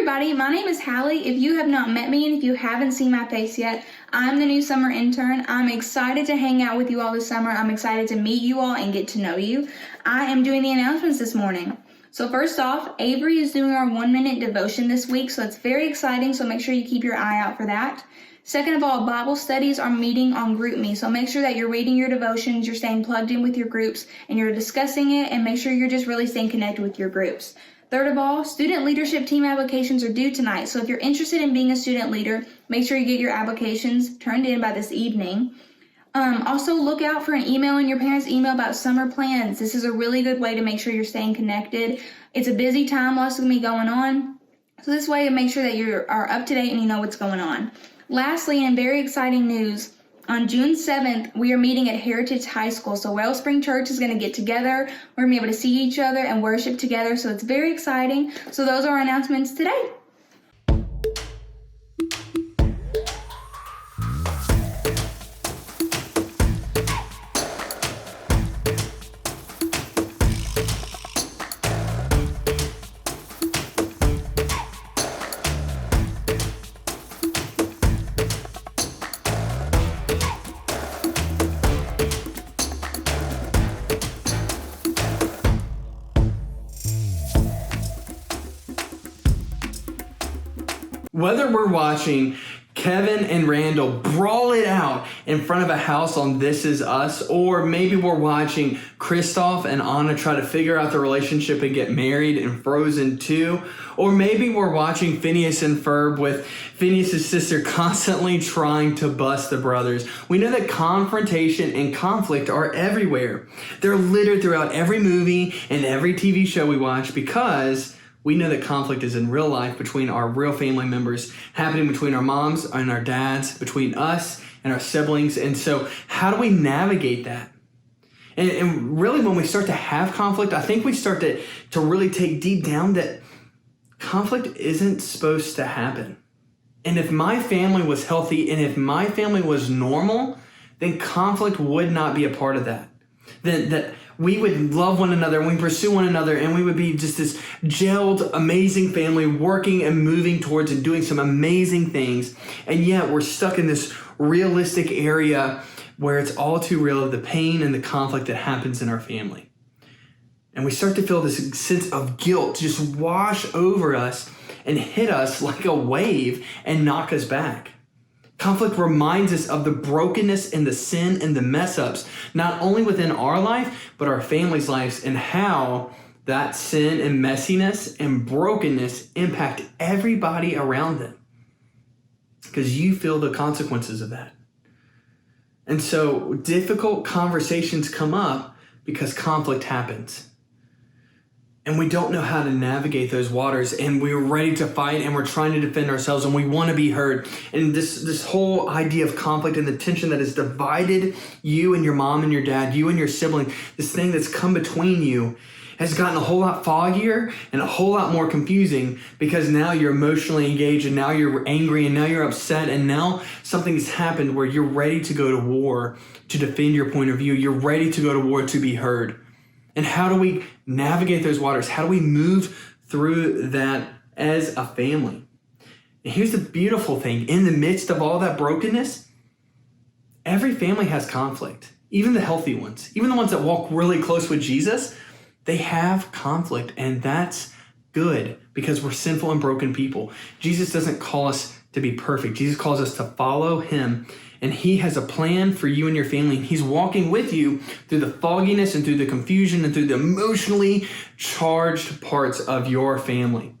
everybody, my name is Hallie. If you have not met me and if you haven't seen my face yet, I'm the new summer intern. I'm excited to hang out with you all this summer. I'm excited to meet you all and get to know you. I am doing the announcements this morning. So first off, Avery is doing our 1-minute devotion this week, so it's very exciting, so make sure you keep your eye out for that. Second of all, Bible studies are meeting on GroupMe, so make sure that you're reading your devotions, you're staying plugged in with your groups, and you're discussing it, and make sure you're just really staying connected with your groups. Third of all, student leadership team applications are due tonight, so if you're interested in being a student leader, make sure you get your applications turned in by this evening. Also, look out for an email in your parents' email about summer plans. This is a really good way to make sure you're staying connected. It's a busy time, lots going to be going on, so this way make sure that you are up to date and you know what's going on. Lastly, and very exciting news, on June 7th, we are meeting at Heritage High School. So Wellspring Church is going to get together. We're going to be able to see each other and worship together. So it's very exciting. So those are our announcements today. Whether we're watching Kevin and Randall brawl it out in front of a house on This Is Us, or maybe we're watching Kristoff and Anna try to figure out their relationship and get married in Frozen 2, or maybe we're watching Phineas and Ferb with Phineas' sister constantly trying to bust the brothers, we know that confrontation and conflict are everywhere. They're littered throughout every movie and every TV show we watch because we know that conflict is in real life between our real family members, happening between our moms and our dads, between us and our siblings. And so how do we navigate that? And really when we start to have conflict, I think we start to really take deep down that conflict isn't supposed to happen. And if my family was healthy and if my family was normal, then conflict would not be a part of that. That we would love one another and we pursue one another and we would be just this gelled, amazing family working and moving towards and doing some amazing things. And yet we're stuck in this realistic area where it's all too real of the pain and the conflict that happens in our family. And we start to feel this sense of guilt just wash over us and hit us like a wave and knock us back. Conflict reminds us of the brokenness and the sin and the mess ups, not only within our life, but our family's lives, and how that sin and messiness and brokenness impact everybody around them. Because you feel the consequences of that. And so difficult conversations come up because conflict happens. And we don't know how to navigate those waters, and we're ready to fight, and we're trying to defend ourselves, and we want to be heard. And this whole idea of conflict and the tension that has divided you and your mom and your dad, you and your sibling, this thing that's come between you, has gotten a whole lot foggier and a whole lot more confusing because now you're emotionally engaged, and now you're angry, and now you're upset, and now something's happened where you're ready to go to war to defend your point of view. You're ready to go to war to be heard. And how do we navigate those waters? How do we move through that as a family? And here's the beautiful thing. In the midst of all that brokenness, every family has conflict. Even the healthy ones, even the ones that walk really close with Jesus, they have conflict. And that's good because we're sinful and broken people. Jesus doesn't call us to be perfect. Jesus calls us to follow him. And he has a plan for you and your family. And he's walking with you through the fogginess and through the confusion and through the emotionally charged parts of your family.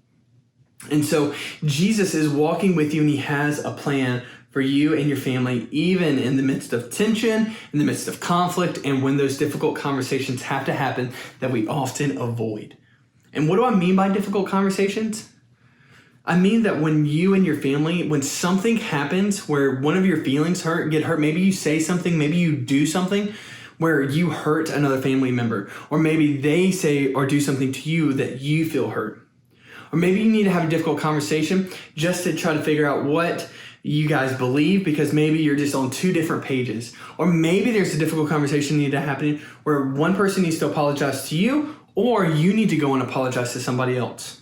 And so Jesus is walking with you, and he has a plan for you and your family, even in the midst of tension, in the midst of conflict, and when those difficult conversations have to happen that we often avoid. And what do I mean by difficult conversations? I mean that when you and your family, when something happens where one of your feelings get hurt, maybe you say something, maybe you do something where you hurt another family member, or maybe they say or do something to you that you feel hurt. Or maybe you need to have a difficult conversation just to try to figure out what you guys believe, because maybe you're just on two different pages. Or maybe there's a difficult conversation need to happen where one person needs to apologize to you, or you need to go and apologize to somebody else.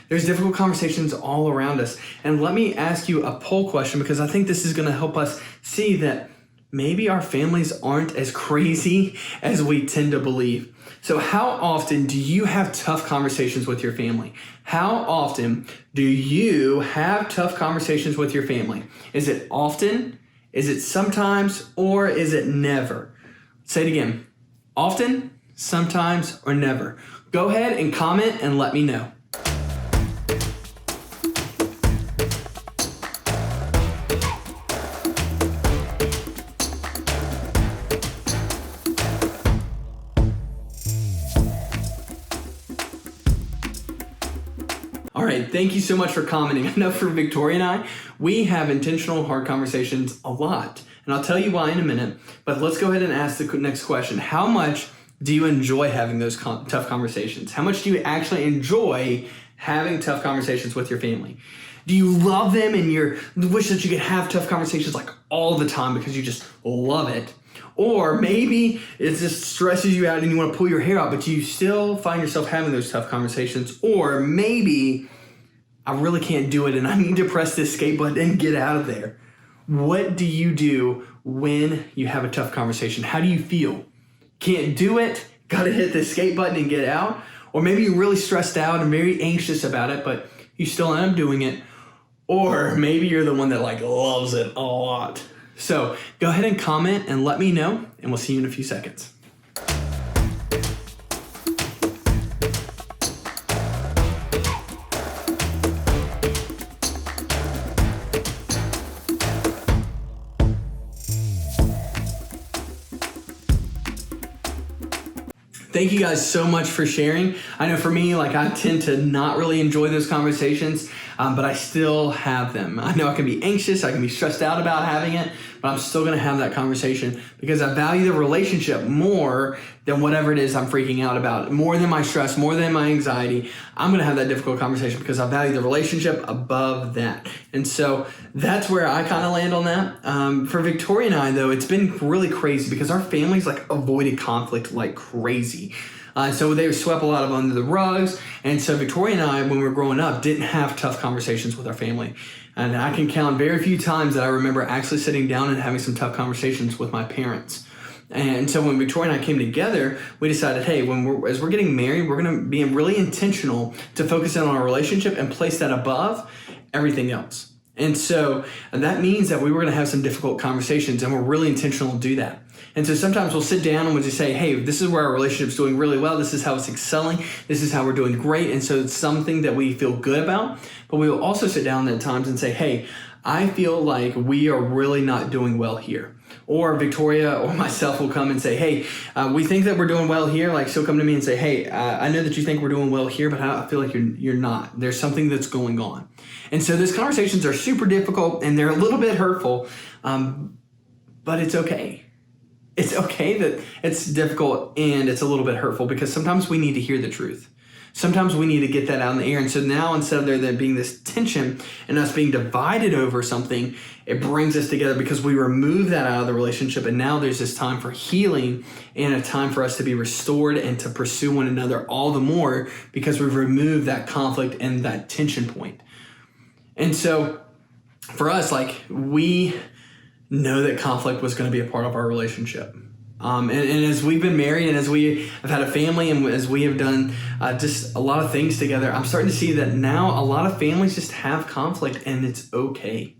There's difficult conversations all around us. And let me ask you a poll question, because I think this is going to help us see that maybe our families aren't as crazy as we tend to believe. So how often do you have tough conversations with your family? How often do you have tough conversations with your family? Is it often? Is it sometimes? Or is it never? Say it again. Often, sometimes, or never? Go ahead and comment and let me know. All right, thank you so much for commenting. I know for Victoria and I, we have intentional hard conversations a lot. And I'll tell you why in a minute, but let's go ahead and ask the next question. How much do you enjoy having those tough conversations? How much do you actually enjoy having tough conversations with your family? Do you love them and you wish that you could have tough conversations like all the time because you just love it? Or maybe it just stresses you out and you want to pull your hair out, but you still find yourself having those tough conversations. Or maybe I really can't do it and I need to press the escape button and get out of there. What do you do when you have a tough conversation? How do you feel? Can't do it, gotta hit the escape button and get out? Or maybe you're really stressed out and very anxious about it, but you still end up doing it. Or maybe you're the one that loves it a lot. So go ahead and comment and let me know, and we'll see you in a few seconds. Thank you guys so much for sharing. I know for me, I tend to not really enjoy those conversations, but I still have them. I know I can be anxious, I can be stressed out about having it, but I'm still gonna have that conversation because I value the relationship more than whatever it is I'm freaking out about, more than my stress, more than my anxiety. I'm gonna have that difficult conversation because I value the relationship above that. And so that's where I kind of land on that. For Victoria and I, though, it's been really crazy because our families avoided conflict like crazy. So they swept a lot of under the rugs. And so Victoria and I, when we were growing up, didn't have tough conversations with our family. And I can count very few times that I remember actually sitting down and having some tough conversations with my parents. And so when Victoria and I came together, we decided, hey, as we're getting married, we're going to be really intentional to focus in on our relationship and place that above everything else. And so that means that we were going to have some difficult conversations, and we're really intentional to do that. And so sometimes we'll sit down and we'll just say, hey, this is where our relationship's doing really well. This is how it's excelling. This is how we're doing great. And so it's something that we feel good about. But we will also sit down at times and say, hey, I feel like we are really not doing well here. Or Victoria or myself will come and say, hey, we think that we're doing well here. She'll come to me and say, hey, I know that you think we're doing well here, but I feel like you're not. There's something that's going on. And so those conversations are super difficult and they're a little bit hurtful, but it's okay. It's okay that it's difficult and it's a little bit hurtful because sometimes we need to hear the truth. Sometimes we need to get that out in the air. And so now instead of there being this tension and us being divided over something, it brings us together because we remove that out of the relationship. And now there's this time for healing and a time for us to be restored and to pursue one another all the more because we've removed that conflict and that tension point. And so for us, we know that conflict was going to be a part of our relationship. And as we've been married and as we have had a family and as we have done just a lot of things together, I'm starting to see that now a lot of families just have conflict and it's okay.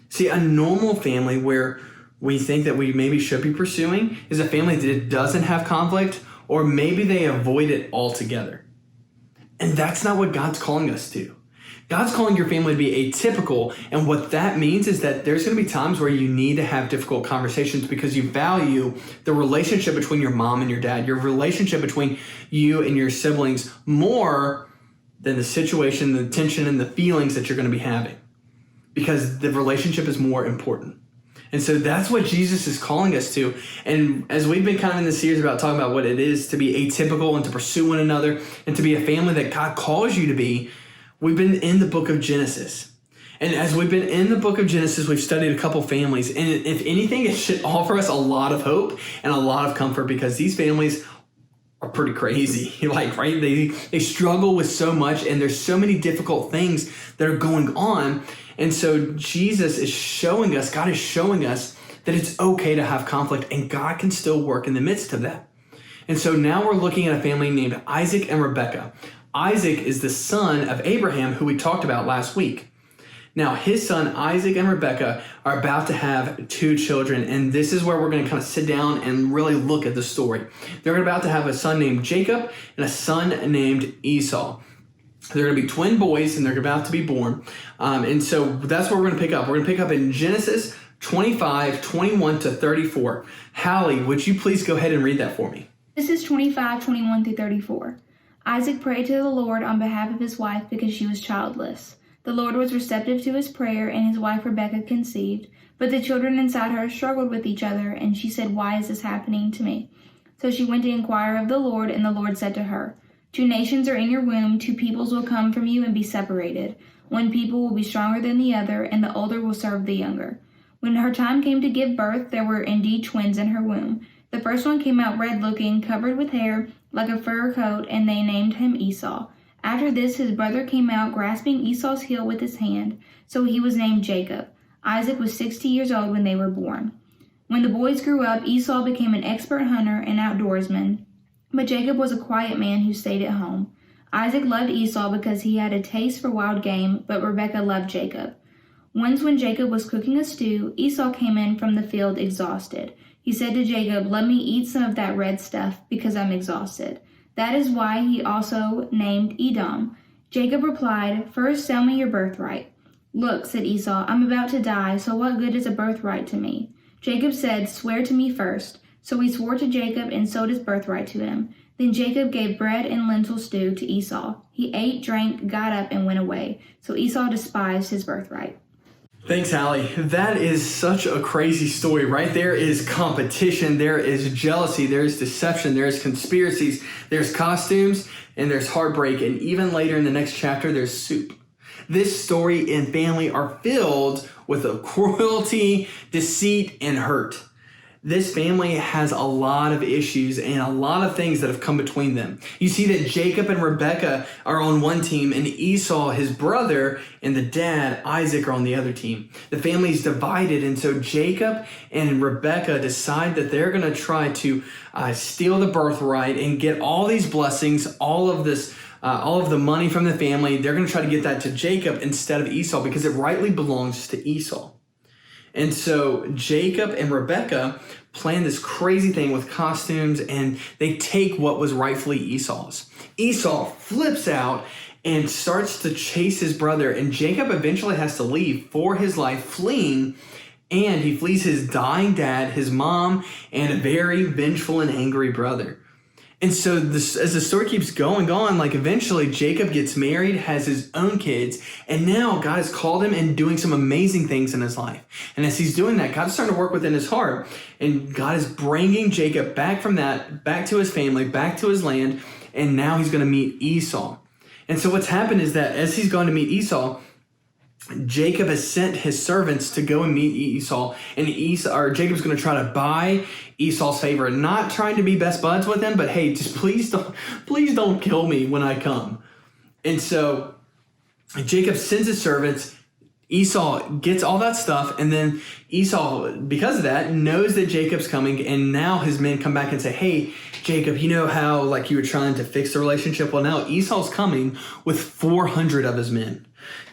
See, a normal family where we think that we maybe should be pursuing is a family that doesn't have conflict, or maybe they avoid it altogether. And that's not what God's calling us to. God's calling your family to be atypical, and what that means is that there's going to be times where you need to have difficult conversations because you value the relationship between your mom and your dad, your relationship between you and your siblings more than the situation, the tension, and the feelings that you're going to be having, because the relationship is more important. And so that's what Jesus is calling us to. And as we've been kind of in this series about talking about what it is to be atypical and to pursue one another and to be a family that God calls you to be, we've been in the book of Genesis. And as we've been in the book of Genesis, we've studied a couple families. And if anything, it should offer us a lot of hope and a lot of comfort because these families are pretty crazy. Like, right? They struggle with so much, and there's so many difficult things that are going on. And so Jesus is showing us, God is showing us that it's okay to have conflict, and God can still work in the midst of that. And so now we're looking at a family named Isaac and Rebekah. Isaac is the son of Abraham, who we talked about last week. Now, his son Isaac and Rebekah are about to have 2 children, and this is where we're going to kind of sit down and really look at the story. They're about to have a son named Jacob and a son named Esau. They're going to be twin boys, and they're about to be born. And so that's where we're going to pick up. We're going to pick up in Genesis 25, 21 to 34. Hallie, would you please go ahead and read that for me? This is 25, 21 through 34. Isaac prayed to the Lord on behalf of his wife because she was childless. The Lord was receptive to his prayer, and his wife Rebekah conceived. But the children inside her struggled with each other, and she said, "Why is this happening to me?" So she went to inquire of the Lord, and the Lord said to her, "2 nations are in your womb, 2 peoples will come from you and be separated. One people will be stronger than the other, and the older will serve the younger." When her time came to give birth, there were indeed twins in her womb. The first one came out red-looking, covered with hair, like a fur coat, and they named him Esau. After this, his brother came out, grasping Esau's heel with his hand, so he was named Jacob. Isaac was 60 years old when they were born. When the boys grew up, Esau became an expert hunter and outdoorsman, but Jacob was a quiet man who stayed at home. Isaac loved Esau because he had a taste for wild game, but Rebekah loved Jacob. Once when Jacob was cooking a stew, Esau came in from the field exhausted. He said to Jacob, "Let me eat some of that red stuff because I'm exhausted." That is why he also named Edom. Jacob replied, "First sell me your birthright." "Look," said Esau, "I'm about to die, so what good is a birthright to me?" Jacob said, "Swear to me first." So he swore to Jacob and sold his birthright to him. Then Jacob gave bread and lentil stew to Esau. He ate, drank, got up, and went away. So Esau despised his birthright. Thanks, Hallie. That is such a crazy story, right? There is competition, there is jealousy, there is deception, there is conspiracies, there's costumes, and there's heartbreak, and even later in the next chapter, there's soup. This story and family are filled with cruelty, deceit, and hurt. This family has a lot of issues and a lot of things that have come between them. You see that Jacob and Rebekah are on one team, and Esau, his brother, and the dad, Isaac, are on the other team. The family's divided, and so Jacob and Rebekah decide that they're going to try to steal the birthright and get all these blessings, all of the money from the family. They're going to try to get that to Jacob instead of Esau because it rightly belongs to Esau. And so Jacob and Rebekah plan this crazy thing with costumes, and they take what was rightfully Esau's. Esau flips out and starts to chase his brother, and Jacob eventually has to leave for his life, fleeing, and he flees his dying dad, his mom, and a very vengeful and angry brother. And so as the story keeps going on, like eventually Jacob gets married, has his own kids, and now God has called him and doing some amazing things in his life. And as he's doing that, God's starting to work within his heart, and God is bringing Jacob back from that, back to his family, back to his land, and now he's going to meet Esau. And so what's happened is that as he's gone to meet Esau, Jacob has sent his servants to go and meet Esau, and Jacob's going to try to buy Esau's favor, not trying to be best buds with him, but hey, just please don't kill me when I come. And so Jacob sends his servants. Esau gets all that stuff, and then Esau, because of that, knows that Jacob's coming, and now his men come back and say, "Hey, Jacob, you know how like you were trying to fix the relationship? Well, now Esau's coming with 400 of his men."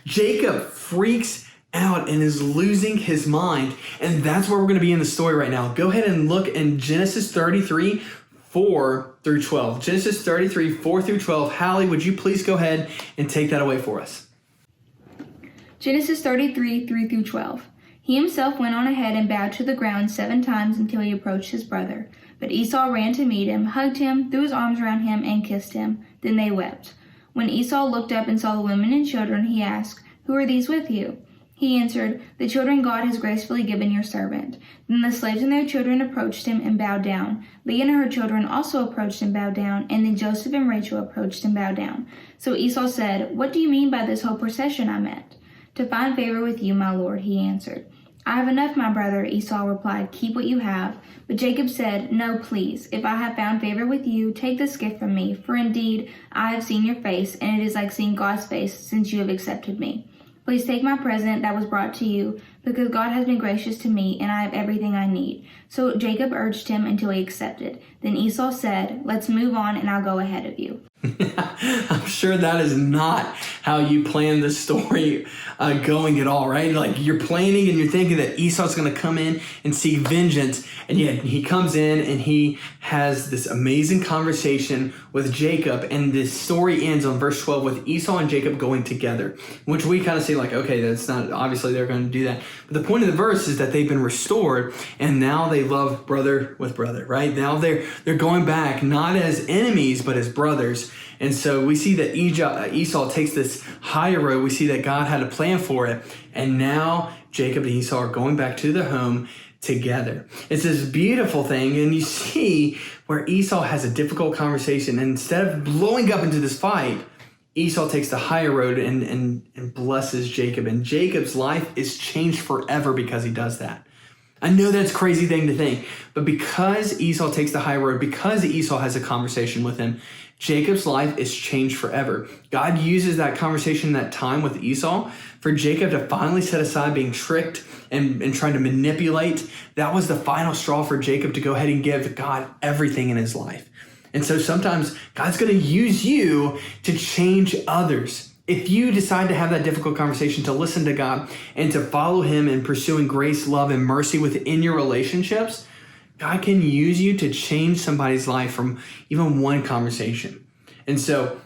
Jacob freaks out and is losing his mind, and that's where we're going to be in the story right now. Go ahead and look in Genesis 33, 4 through 12. Genesis 33, 4 through 12. Hallie, would you please go ahead and take that away for us? Genesis 33, 3 through 12. He himself went on ahead and bowed to the ground 7 times until he approached his brother. But Esau ran to meet him, hugged him, threw his arms around him, and kissed him. Then they wept. When Esau looked up and saw the women and children, he asked, "Who are these with you?" He answered, "The children God has gracefully given your servant." Then the slaves and their children approached him and bowed down. Leah and her children also approached and bowed down, and then Joseph and Rachel approached and bowed down. So Esau said, "What do you mean by this whole procession I met?" "To find favor with you, my lord," he answered. I have enough, my brother, Esau replied. Keep what you have. But Jacob said, No, please. If I have found favor with you, take this gift from me. For indeed, I have seen your face, and it is like seeing God's face since you have accepted me. Please take my present that was brought to you, because God has been gracious to me, and I have everything I need. So Jacob urged him until he accepted. Then Esau said, Let's move on, and I'll go ahead of you. I'm sure that is not how you planned the story going at all, right? Like you're planning and you're thinking that Esau's going to come in and seek vengeance. And yet he comes in and he has this amazing conversation with Jacob. And this story ends on verse 12 with Esau and Jacob going together, which we kind of see like, okay, that's not, obviously they're going to do that. But the point of the verse is that they've been restored and now they love brother with brother, right? Now they're going back not as enemies, but as brothers. And so we see that Esau takes this higher road. We see that God had a plan for it. And now Jacob and Esau are going back to their home together. It's this beautiful thing. And you see where Esau has a difficult conversation. And instead of blowing up into this fight, Esau takes the higher road and blesses Jacob. And Jacob's life is changed forever because he does that. I know that's a crazy thing to think, but because Esau takes the high road, because Esau has a conversation with him, Jacob's life is changed forever. God uses that conversation, that time with Esau, for Jacob to finally set aside being tricked and trying to manipulate. That was the final straw for Jacob to go ahead and give God everything in his life. And so sometimes God's going to use you to change others. If you decide to have that difficult conversation, to listen to God and to follow him in pursuing grace, love, and mercy within your relationships, God can use you to change somebody's life from even one conversation. And so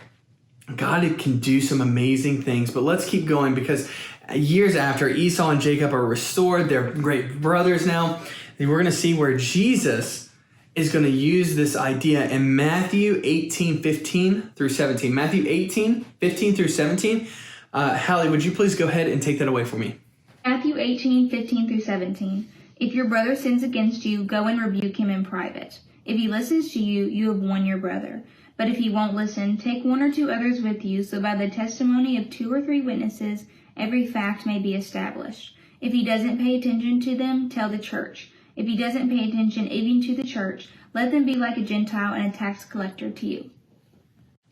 God can do some amazing things, but let's keep going because years after Esau and Jacob are restored, they're great brothers now, and we're going to see where Jesus is going to use this idea in Matthew 18:15 through 17. Matthew 18:15 through 17. Hallie, would you please go ahead and take that away for me? Matthew 18:15 through 17. If your brother sins against you, go and rebuke him in private. If he listens to you, you have won your brother. But if he won't listen, take one or two others with you, so by the testimony of 2 or 3 witnesses, every fact may be established. If he doesn't pay attention to them, tell the church. If he doesn't pay attention even to the church, let them be like a Gentile and a tax collector to you.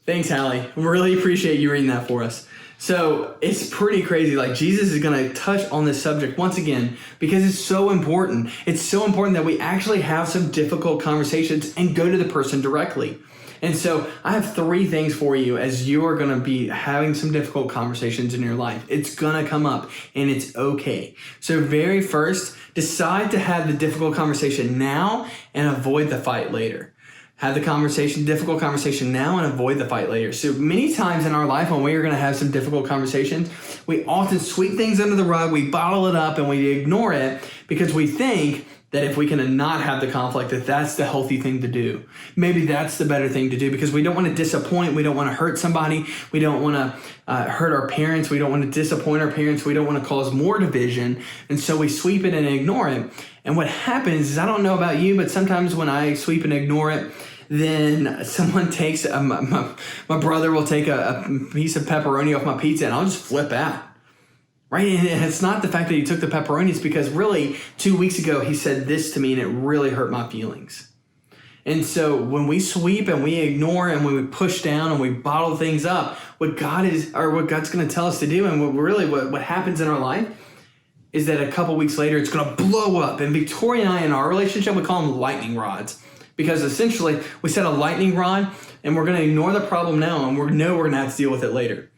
Thanks, Hallie. Really appreciate you reading that for us. So it's pretty crazy. Like Jesus is going to touch on this subject once again because it's so important. It's so important that we actually have some difficult conversations and go to the person directly. And so I have 3 things for you as you are going to be having some difficult conversations in your life. It's going to come up and it's okay. So very first, decide to have the difficult conversation now and avoid the fight later. Have the difficult conversation now and avoid the fight later. So many times in our life when we are going to have some difficult conversations, we often sweep things under the rug, we bottle it up and we ignore it because we think that if we can not have the conflict, that that's the healthy thing to do. Maybe that's the better thing to do because we don't want to disappoint. We don't want to hurt somebody. We don't want to hurt our parents. We don't want to disappoint our parents. We don't want to cause more division. And so we sweep it and ignore it. And what happens is, I don't know about you, but sometimes when I sweep and ignore it, then someone takes, my brother will take a piece of pepperoni off my pizza and I'll just flip out. Right? And it's not the fact that he took the pepperoni, it's because really 2 weeks ago he said this to me and it really hurt my feelings. And so when we sweep and we ignore and when we push down and we bottle things up, what God's going to tell us to do and what happens in our life is that a couple weeks later it's going to blow up. And Victoria and I in our relationship, we call them lightning rods because essentially we set a lightning rod and we're going to ignore the problem now and we're going to have to deal with it later.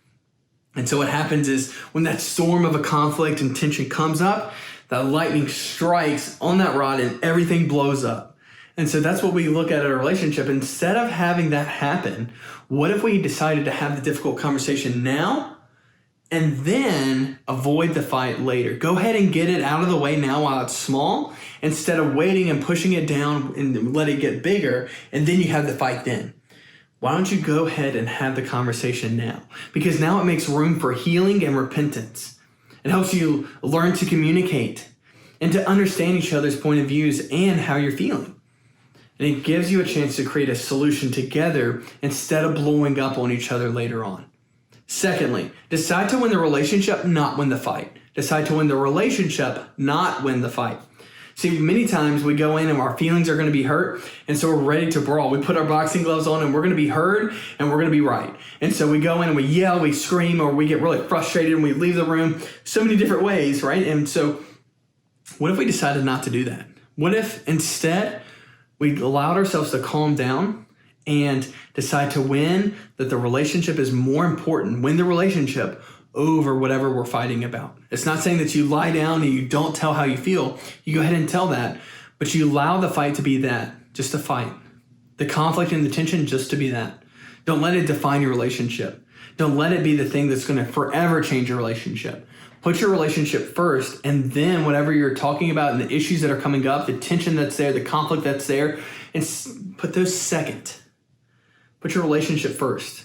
And so what happens is when that storm of a conflict and tension comes up, that lightning strikes on that rod and everything blows up. And so that's what we look at in a relationship. Instead of having that happen, what if we decided to have the difficult conversation now and then avoid the fight later? Go ahead and get it out of the way now while it's small instead of waiting and pushing it down and let it get bigger and then you have the fight then. Why don't you go ahead and have the conversation now? Because now it makes room for healing and repentance. It helps you learn to communicate and to understand each other's point of views and how you're feeling. And it gives you a chance to create a solution together instead of blowing up on each other later on. Secondly, decide to win the relationship, not win the fight. Decide to win the relationship, not win the fight. See, many times we go in and our feelings are going to be hurt, and so we're ready to brawl. We put our boxing gloves on and we're going to be heard and we're going to be right. And so we go in and we yell, we scream, or we get really frustrated and we leave the room so many different ways, right? And so what if we decided not to do that? What if instead we allowed ourselves to calm down and decide to win, that the relationship is more important, win the relationship over whatever we're fighting about. It's not saying that you lie down and you don't tell how you feel. You go ahead and tell that, but you allow the fight to be that, just a fight. The conflict and the tension just to be that. Don't let it define your relationship. Don't let it be the thing that's going to forever change your relationship. Put your relationship first, and then whatever you're talking about and the issues that are coming up, the tension that's there, the conflict that's there, and put those second. Put your relationship first.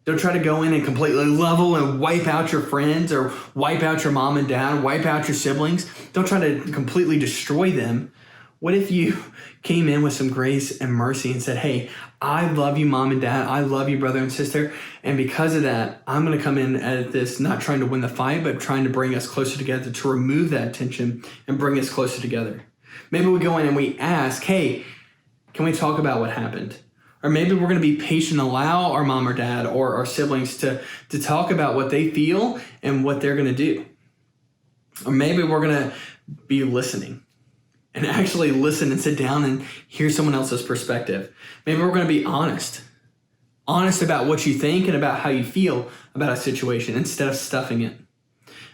Don't try to go in and completely level and wipe out your friends or wipe out your mom and dad, wipe out your siblings. Don't try to completely destroy them. What if you came in with some grace and mercy and said, hey, I love you, mom and dad. I love you, brother and sister. And because of that, I'm going to come in at this not trying to win the fight, but trying to bring us closer together, to remove that tension and bring us closer together. Maybe we go in and we ask, hey, can we talk about what happened? Or maybe we're going to be patient, allow our mom or dad or our siblings to talk about what they feel and what they're going to do. Or maybe we're going to be listening and actually listen and sit down and hear someone else's perspective. Maybe we're going to be honest about what you think and about how you feel about a situation instead of stuffing it.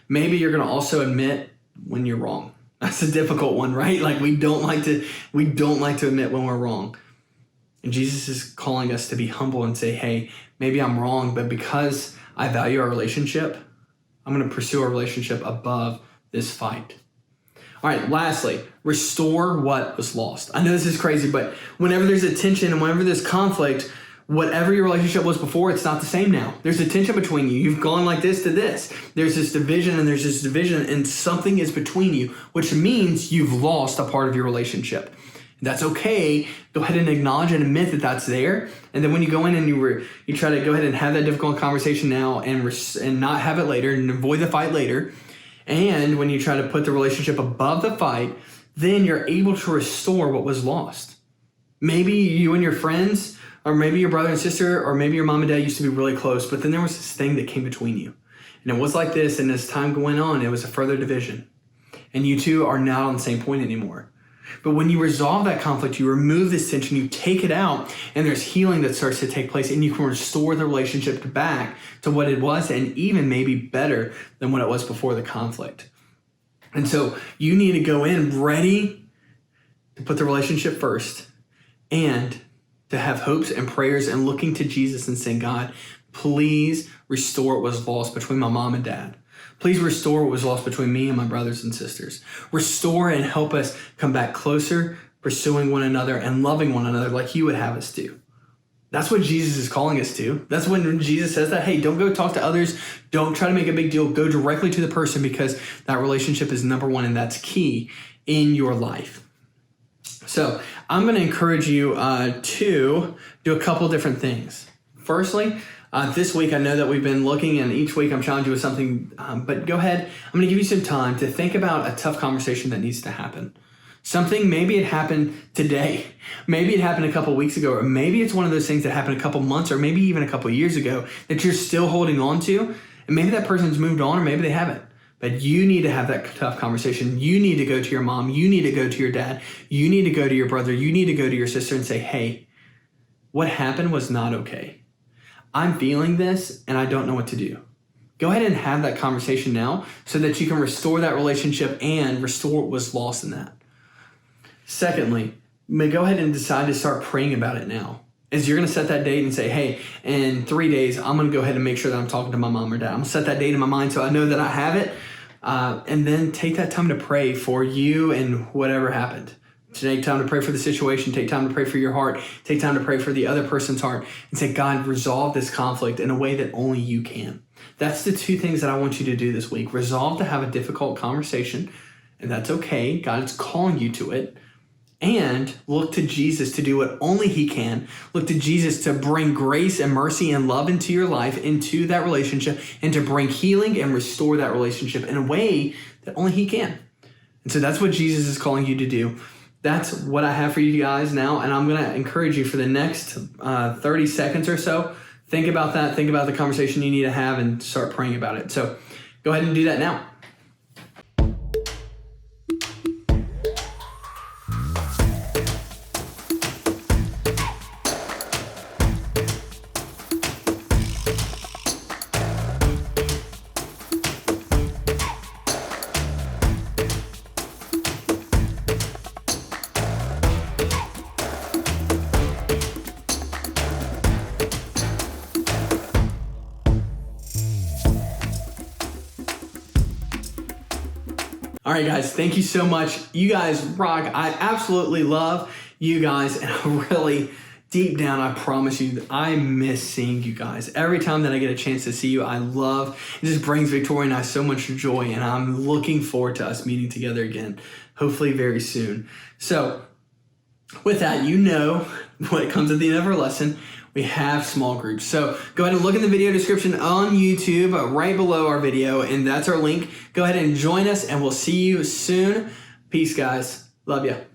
Maybe you're going to also admit when you're wrong. That's a difficult one, right? Like we don't like to admit when we're wrong. And Jesus is calling us to be humble and say, hey, maybe I'm wrong, but because I value our relationship, I'm going to pursue our relationship above this fight. All right, lastly, restore what was lost. I know this is crazy, but whenever there's a tension and whenever there's conflict, whatever your relationship was before, it's not the same now. There's a tension between you. You've gone like this to this. There's this division and there's this division and something is between you, which means you've lost a part of your relationship. That's okay. Go ahead and acknowledge and admit that that's there. And then when you go in and you try to go ahead and have that difficult conversation now and not have it later and avoid the fight later. And when you try to put the relationship above the fight, then you're able to restore what was lost. Maybe you and your friends, or maybe your brother and sister, or maybe your mom and dad used to be really close, but then there was this thing that came between you. And it was like this, and as time went on, it was a further division. And you two are not on the same point anymore. But when you resolve that conflict, you remove this tension, you take it out, and there's healing that starts to take place, and you can restore the relationship back to what it was, and even maybe better than what it was before the conflict. And so you need to go in ready to put the relationship first and to have hopes and prayers and looking to Jesus and saying, God, please restore what was lost between my mom and dad. Please restore what was lost between me and my brothers and sisters. Restore and help us come back closer, pursuing one another and loving one another like you would have us do. That's what Jesus is calling us to. That's when Jesus says that, hey, don't go talk to others. Don't try to make a big deal. Go directly to the person because that relationship is number one and that's key in your life. So I'm going to encourage you to do a couple different things. Firstly, this week, I know that we've been looking, and each week I'm challenging you with something, but go ahead. I'm going to give you some time to think about a tough conversation that needs to happen. Something, maybe it happened today. Maybe it happened a couple weeks ago, or maybe it's one of those things that happened a couple months, or maybe even a couple years ago that you're still holding on to, and maybe that person's moved on, or maybe they haven't. But you need to have that tough conversation. You need to go to your mom. You need to go to your dad. You need to go to your brother. You need to go to your sister and say, hey, what happened was not okay. I'm feeling this and I don't know what to do. Go ahead and have that conversation now so that you can restore that relationship and restore what was lost in that. Secondly, go ahead and decide to start praying about it now. As you're going to set that date and say, hey, in 3 days, I'm going to go ahead and make sure that I'm talking to my mom or dad. I'm going to set that date in my mind so I know that I have it. And then take that time to pray for you and whatever happened. Take time to pray for the situation. Take time to pray for your heart. Take time to pray for the other person's heart and say, God, resolve this conflict in a way that only you can. That's the two things that I want you to do this week. Resolve to have a difficult conversation, and that's okay. God is calling you to it. and look to Jesus to do what only he can. Look to Jesus to bring grace and mercy and love into your life, into that relationship, and to bring healing and restore that relationship in a way that only he can. And so that's what Jesus is calling you to do. That's what I have for you guys now, and I'm going to encourage you for the next 30 seconds or so. Think about that. Think about the conversation you need to have and start praying about it. So go ahead and do that now. All right, guys, thank you so much. You guys rock. I absolutely love you guys, and I really, deep down, I promise you, I miss seeing you guys. Every time that I get a chance to see you, I love, it just brings Victoria and I so much joy, and I'm looking forward to us meeting together again, hopefully very soon. So with that, you know what comes at the end of our lesson. We have small groups. So go ahead and look in the video description on YouTube right below our video, and that's our link. Go ahead and join us, and we'll see you soon. Peace, guys. Love you.